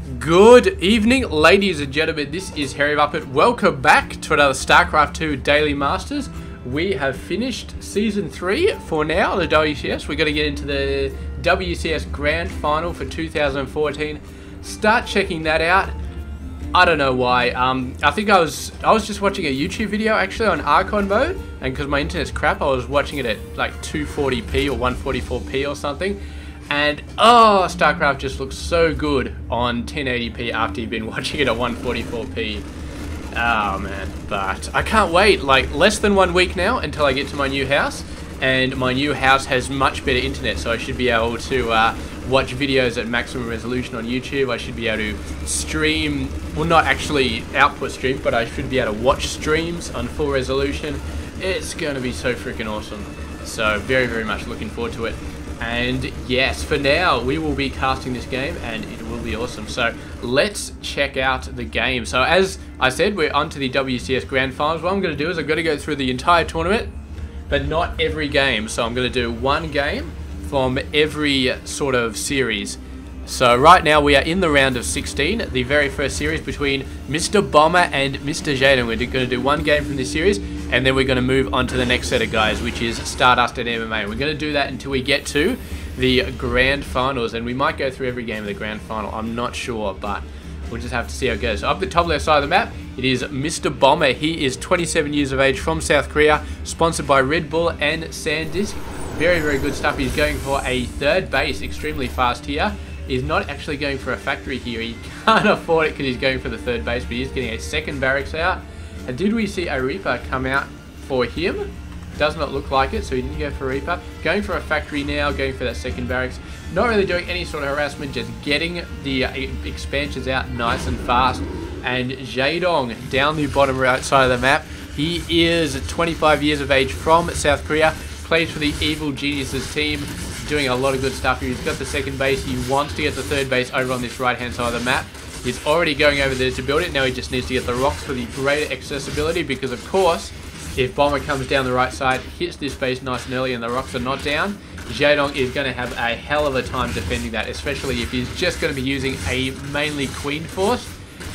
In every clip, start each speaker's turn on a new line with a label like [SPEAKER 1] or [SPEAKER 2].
[SPEAKER 1] Good evening, ladies and gentlemen. This is Harry Muppet. Welcome back to another Starcraft 2 Daily Masters. We have finished Season 3 for now, the WCS. We're going to get into the WCS Grand Final for 2014. Start checking that out. I don't know why. I think I was just watching a YouTube video actually on Archon mode, and because my internet's crap, I was watching it at like 240p or 144p or something. And oh, Starcraft just looks so good on 1080p after you've been watching it at 144p. Oh man, but I can't wait. Like less than 1 week now until I get to my new house, and my new house has much better internet, so I should be able to watch videos at maximum resolution on YouTube. I should be able to stream, well, not actually output stream, but I should be able to watch streams on full resolution. It's going to be so freaking awesome. So very, very much looking forward to it. And yes, for now, we will be casting this game, and it will be awesome. So let's check out the game. So as I said, we're on to the WCS Grand Finals. What I'm going to do is I'm going to go through the entire tournament, but not every game. So I'm going to do one game from every sort of series. So right now we are in the round of 16, the very first series between Mr. Bomber and Mr. Jaedong. We're going to do one game from this series, and then we're going to move on to the next set of guys, which is Stardust and MMA. We're going to do that until we get to the Grand Finals, and we might go through every game of the Grand Final. I'm not sure, but we'll just have to see how it goes. So up the top left side of the map, it is Mr. Bomber. He is 27 years of age, from South Korea, sponsored by Red Bull and SanDisk. Very, very good stuff. He's going for a third base, extremely fast here. He's not actually going for a factory here. He can't afford it because he's going for the third base, but he's getting a second barracks out. And did we see a Reaper come out for him? Does not look like it, so he didn't go for a Reaper. Going for a factory now, going for that second barracks. Not really doing any sort of harassment, just getting the expansions out nice and fast. And Jaedong down the bottom right side of the map. He is 25 years of age, from South Korea. Plays for the Evil Geniuses team. Doing a lot of good stuff here. He's got the second base. He wants to get the third base over on this right hand side of the map. He's already going over there to build it. Now he just needs to get the rocks for the greater accessibility, because of course if Bomber comes down the right side, hits this base nice and early, and the rocks are not down, Jaedong is going to have a hell of a time defending that, especially if he's just going to be using a mainly Queen Force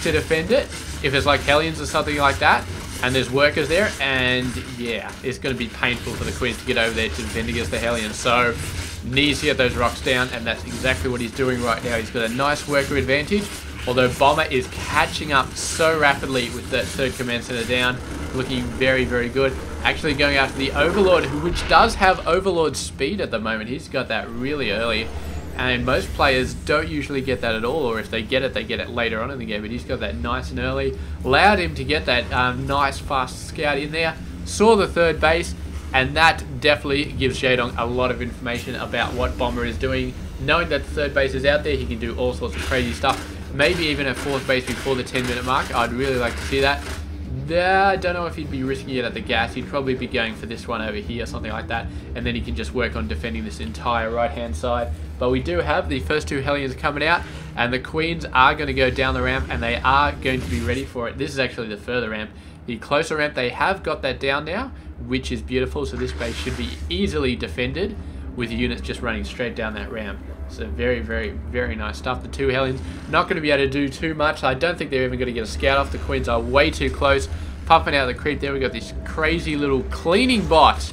[SPEAKER 1] to defend it. If it's like Hellions or something like that, and there's workers there, and yeah, it's going to be painful for the Queens to get over there to defend against the Hellions. So needs to get those rocks down, and that's exactly what he's doing right now. He's got a nice worker advantage, although Bomber is catching up so rapidly with that third command center down. Looking very, very good. Actually going after the Overlord, which does have Overlord speed at the moment. He's got that really early, and most players don't usually get that at all, or if they get it later on in the game, but he's got that nice and early. Allowed him to get that nice fast scout in there. Saw the third base, and that definitely gives Jaedong a lot of information about what Bomber is doing. Knowing that the third base is out there, he can do all sorts of crazy stuff. Maybe even a fourth base before the 10-minute mark. I'd really like to see that. I don't know if he'd be risking it at the gas. He'd probably be going for this one over here, something like that. And then he can just work on defending this entire right-hand side. But we do have the first two Hellions coming out, and the Queens are going to go down the ramp, and they are going to be ready for it. This is actually the further ramp. The closer ramp, they have got that down now, which is beautiful. So this base should be easily defended with units just running straight down that ramp. So very, very, very nice stuff. The two Hellions not going to be able to do too much. I don't think they're even going to get a scout off. The Queens are way too close. Pumping out the creep there. We got this crazy little cleaning bot.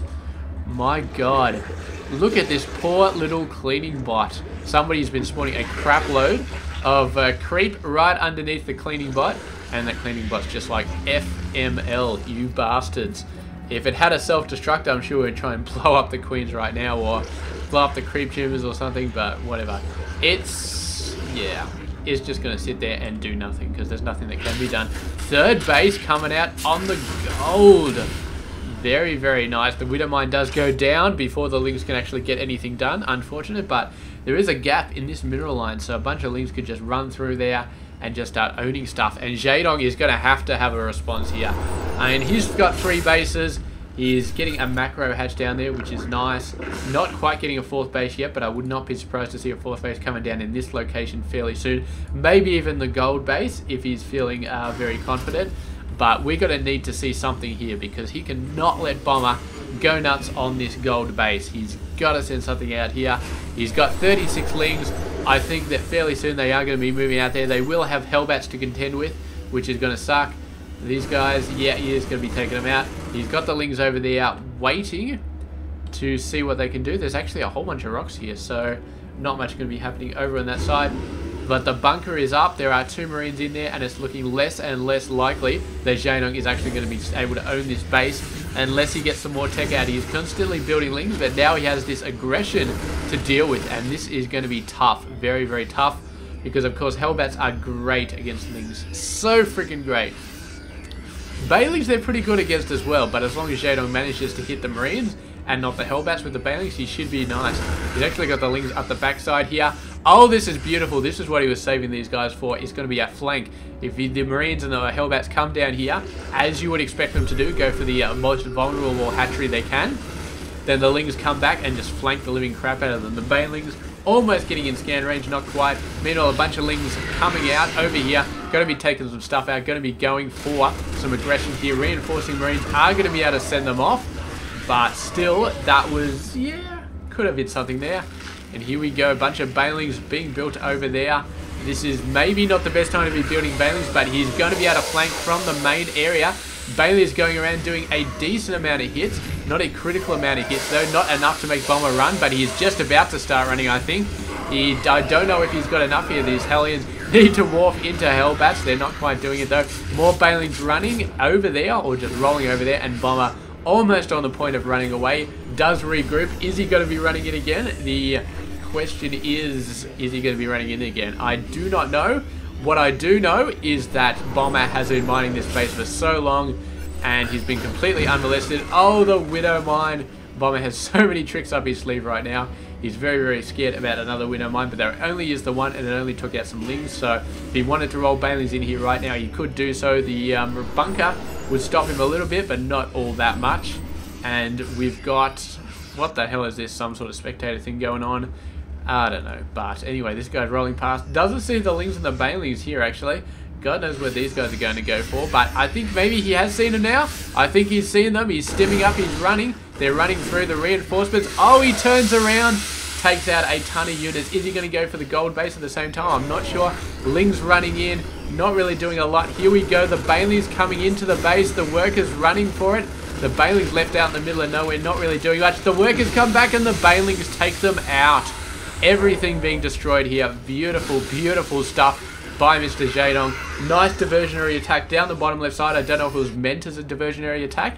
[SPEAKER 1] My God. Look at this poor little cleaning bot. Somebody's been spawning a crap load of creep right underneath the cleaning bot. And that cleaning bot's just like, FML, you bastards. If it had a self-destruct, I'm sure we'd try and blow up the Queens right now, or blow up the creep tumors or something, but whatever. It's just going to sit there and do nothing, because there's nothing that can be done. Third base coming out on the gold. Very, very nice. The Widowmine does go down before the Lings can actually get anything done. Unfortunate, but there is a gap in this mineral line, so a bunch of Lings could just run through there and just start owning stuff. And Jaedong is going to have a response here. And he's got 3 bases. He's getting a macro hatch down there, which is nice. Not quite getting a fourth base yet, but I would not be surprised to see a fourth base coming down in this location fairly soon. Maybe even the gold base if he's feeling very confident. But we're going to need to see something here, because he cannot let Bomber go nuts on this gold base. He's got to send something out here. He's got 36 Lings. I think that fairly soon they are going to be moving out there. They will have Hellbats to contend with, which is going to suck. These guys, yeah, he is going to be taking them out. He's got the Lings over there waiting to see what they can do. There's actually a whole bunch of rocks here, so not much going to be happening over on that side. But the bunker is up. There are 2 Marines in there, and it's looking less and less likely that Jaedong is actually going to be able to own this base unless he gets some more tech out. He's constantly building Lings, but now he has this aggression to deal with, and this is going to be tough. Very, very tough, because of course Hellbats are great against Lings. So freaking great. Bailings they're pretty good against as well, but as long as Jaedong manages to hit the Marines and not the Hellbats with the Bailings, he should be nice. He's actually got the Lings up the backside here. Oh, this is beautiful. This is what he was saving these guys for. It's going to be a flank. If the Marines and the Hellbats come down here, as you would expect them to do, go for the most vulnerable hatchery they can, then the Lings come back and just flank the living crap out of them. The Bailings almost getting in scan range, not quite. Meanwhile, a bunch of Lings coming out over here, going to be taking some stuff out, going to be going for some aggression here. Reinforcing Marines are going to be able to send them off, but still, that was, yeah, could have hit something there. And here we go, a bunch of Bailings being built over there. This is maybe not the best time to be building Bailings, but he's going to be able to flank from the main area. Bailey is going around doing a decent amount of hits. Not a critical amount of hits, though. Not enough to make Bomber run, but he is just about to start running, I think. I don't know if he's got enough here. These Hellions need to warp into Hellbats. They're not quite doing it, though. More Bailings running over there, or just rolling over there, and Bomber almost on the point of running away. Does regroup. Is he going to be running in again? The question is he going to be running in again? I do not know. What I do know is that Bomber has been mining this base for so long, and he's been completely unmolested. Oh, the Widow Mine. Bomber has so many tricks up his sleeve right now. He's very, very scared about another Widow Mine, but there only is the one, and it only took out some Lings. So if he wanted to roll Bailings in here right now, he could do so. The bunker would stop him a little bit, but not all that much. And we've got, what the hell is this? Some sort of spectator thing going on. I don't know, but anyway, this guy's rolling past. Doesn't see the Lings and the Bailings here, actually. God knows where these guys are going to go for, but I think maybe he has seen them now. I think he's seen them. He's stimming up. He's running. They're running through the reinforcements. Oh, he turns around, takes out a ton of units. Is he going to go for the gold base at the same time? I'm not sure. Lings running in, not really doing a lot. Here we go. The Bailings coming into the base. The workers running for it. The Bailings left out in the middle of nowhere, not really doing much. The workers come back and the Bailings take them out. Everything being destroyed here. Beautiful, beautiful stuff by Mr. Jaedong. Nice diversionary attack down the bottom left side. I don't know if it was meant as a diversionary attack,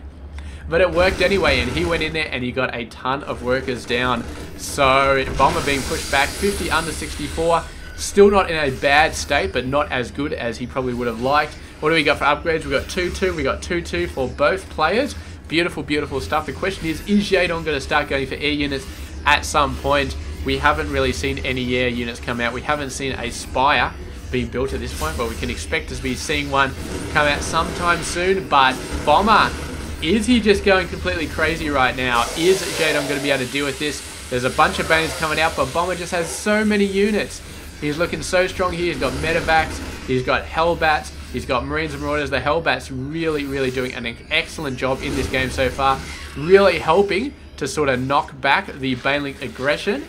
[SPEAKER 1] but it worked anyway, and he went in there and he got a ton of workers down. So Bomber being pushed back, 50 under 64. Still not in a bad state, but not as good as he probably would have liked. What do we got for upgrades? We got 2-2. We got 2-2 for both players. Beautiful, beautiful stuff. The question is Jaedong going to start going for air units at some point? We haven't really seen any air units come out. We haven't seen a Spire being built at this point, but we can expect to be seeing one come out sometime soon. But Bomber, is he just going completely crazy right now? Is Jaedong going to be able to deal with this? There's a bunch of Banes coming out, but Bomber just has so many units. He's looking so strong here. He's got Medevacs, he's got Hellbats, he's got Marines and Marauders. The Hellbats really, really doing an excellent job in this game so far. Really helping to sort of knock back the Baneling aggression.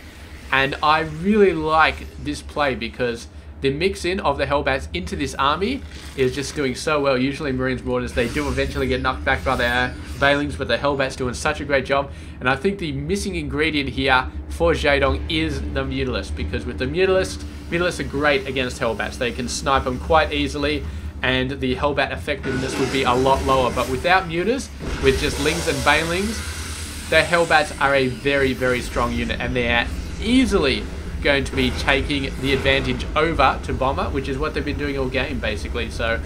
[SPEAKER 1] And I really like this play because the mix-in of the Hellbats into this army is just doing so well. Usually Marines Marauders, they do eventually get knocked back by their Bailings, but the Hellbats doing such a great job. And I think the missing ingredient here for Jaedong is the Mutalists, because with the Mutalists are great against Hellbats. They can snipe them quite easily, and the Hellbat effectiveness would be a lot lower. But without Mutas, with just Lings and Banelings, the Hellbats are a very, very strong unit, and they're easily going to be taking the advantage over to Bomber, which is what they've been doing all game, basically. So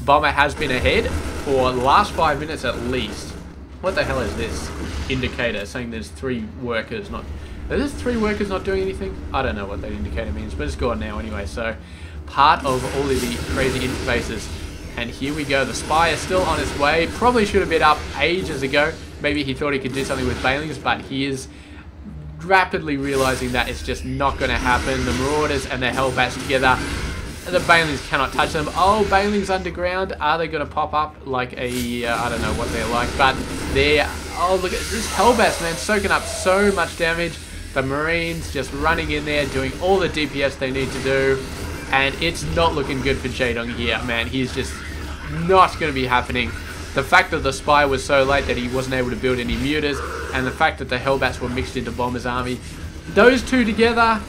[SPEAKER 1] Bomber has been ahead for the last 5 minutes at least. What the hell is this indicator saying there's 3 workers not... Are there 3 workers not doing anything? I don't know what that indicator means, but it's gone now anyway. So part of all of the crazy interfaces. And here we go. The Spy is still on its way. Probably should have been up ages ago. Maybe he thought he could do something with Banelings, but he is rapidly realizing that it's just not going to happen. The Marauders and the Hellbats together, the Banelings cannot touch them. Oh, Banelings underground. Are they going to pop up like a... I don't know what they're like, but they're... Oh, look at this Hellbats, man, soaking up so much damage. The Marines just running in there, doing all the DPS they need to do. And it's not looking good for Jaedong here, man. He's just not going to be happening. The fact that the Spy was so late that he wasn't able to build any mutas, and the fact that the Hellbats were mixed into Bomber's army, those two together,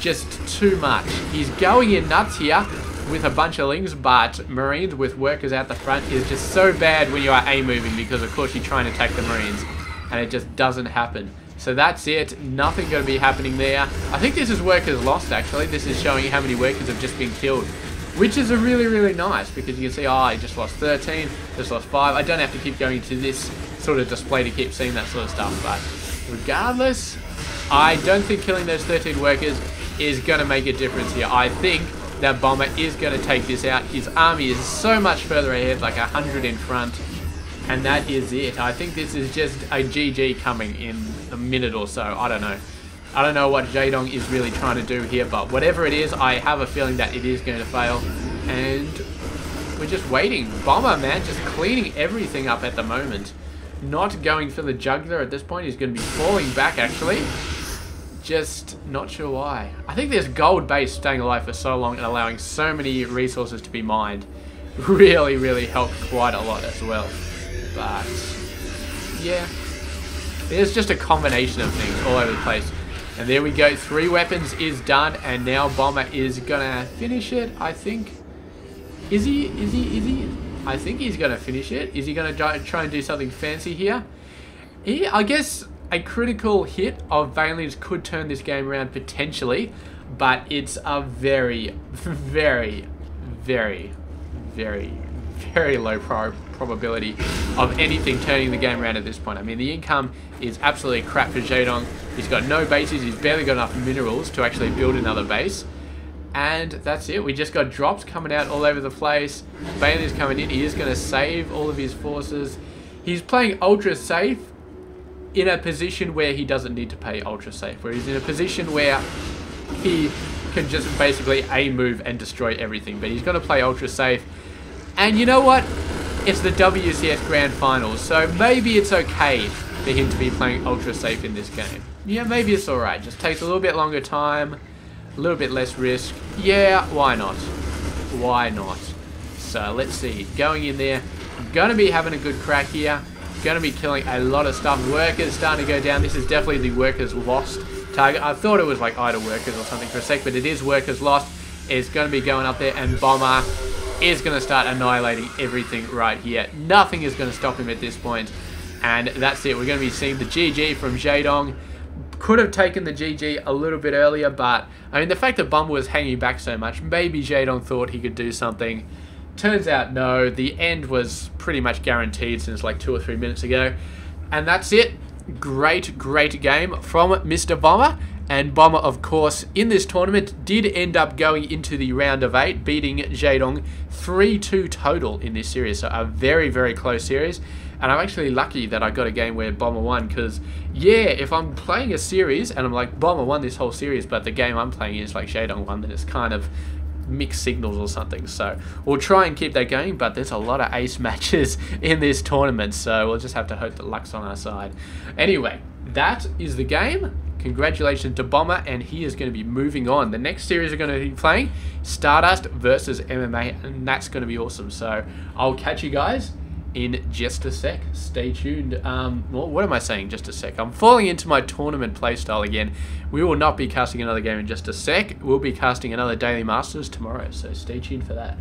[SPEAKER 1] just too much. He's going in nuts here with a bunch of lings, but Marines with workers out the front is just so bad when you are A-moving, because of course you try and attack the Marines, and it just doesn't happen. So that's it. Nothing going to be happening there. I think this is workers lost, actually. This is showing you how many workers have just been killed, which is a really, really nice, because you can see, oh, I just lost 13, just lost 5. I don't have to keep going to this sort of display to keep seeing that sort of stuff, but regardless, I don't think killing those 13 workers is going to make a difference here. I think that Bomber is going to take this out. His army is so much further ahead, like 100 in front, and that is it. I think this is just a GG coming in a minute or so. I don't know. I don't know what Jaedong is really trying to do here, but whatever it is, I have a feeling that it is going to fail. And we're just waiting. Bomber, man, just cleaning everything up at the moment. Not going for the jugular at this point. He's going to be falling back, actually. Just not sure why. I think this gold base staying alive for so long and allowing so many resources to be mined really, really helped quite a lot as well. But, yeah. There's just a combination of things all over the place. And there we go, 3 weapons is done, and now Bomber is gonna finish it, I think. Is he? I think he's gonna finish it. Is he gonna try and do something fancy here? I guess a critical hit of Valen's could turn this game around potentially, but it's a very, very, very, very, very low probability of anything turning the game around at this point. I mean, the income is absolutely crap for Jaedong. He's got no bases. He's barely got enough minerals to actually build another base. And that's it. We just got drops coming out all over the place. Bailey's coming in. He is going to save all of his forces. He's playing ultra safe in a position where he doesn't need to play ultra safe. Where he's in a position where he can just basically A-move and destroy everything. But he's going to play ultra safe. And you know what? It's the WCS Grand Finals, so maybe it's okay for him to be playing ultra safe in this game. Yeah, maybe it's alright. Just takes a little bit longer time, a little bit less risk. Yeah, why not? Why not? So let's see. Going in there, gonna be having a good crack here. Gonna be killing a lot of stuff. Workers starting to go down. This is definitely the workers lost target. I thought it was like idle workers or something for a sec, but it is workers lost. It's gonna be going up there, and Bomber is going to start annihilating everything right here. Nothing is going to stop him at this point. And that's it. We're going to be seeing the GG from Jaedong. Could have taken the GG a little bit earlier, but I mean, the fact that Bomber was hanging back so much, maybe Jaedong thought he could do something. Turns out no. The end was pretty much guaranteed since like 2 or 3 minutes ago. And that's it. Great, great game from Mr. Bomber. And Bomber, of course, in this tournament, did end up going into the round of 8, beating Jaedong 3-2 total in this series. So a very, very close series. And I'm actually lucky that I got a game where Bomber won, because, yeah, if I'm playing a series and I'm like, Bomber won this whole series, but the game I'm playing is like Jaedong won, then it's kind of mixed signals or something. So we'll try and keep that going, but there's a lot of ace matches in this tournament, so we'll just have to hope that luck's on our side. Anyway, that is the game. Congratulations to Bomber, and he is going to be moving on. The next series we're going to be playing, Stardust versus MMA, and that's going to be awesome. So I'll catch you guys in just a sec. Stay tuned. Well, what am I saying? Just a sec. I'm falling into my tournament playstyle again. We will not be casting another game in just a sec. We'll be casting another Daily Masters tomorrow, so stay tuned for that.